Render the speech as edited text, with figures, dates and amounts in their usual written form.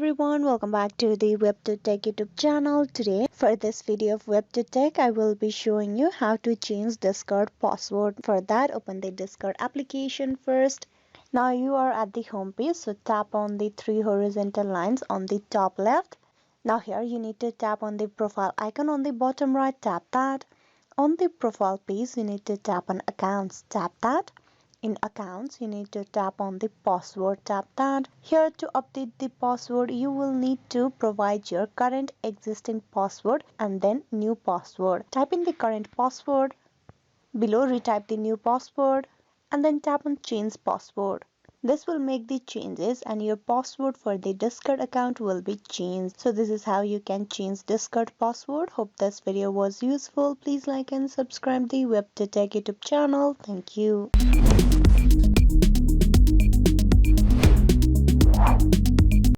everyone, welcome back to the WebToTech YouTube channel. Today, for this video of WebToTech, I will be showing you how to change Discord password. For that, open the Discord application first. Now you are at the home page, so tap on the three horizontal lines on the top left. Now here you need to tap on the profile icon on the bottom right, tap that. On the profile page, you need to tap on accounts, tap that. In accounts, you need to tap on the password, tap that. Here to update the password, you will need to provide your current existing password and then new password. Type in the current password, below retype the new password and then tap on change password. This will make the changes and your password for the Discord account will be changed. So this is how you can change Discord password. Hope this video was useful. Please like and subscribe the WebToTech YouTube channel. Thank you.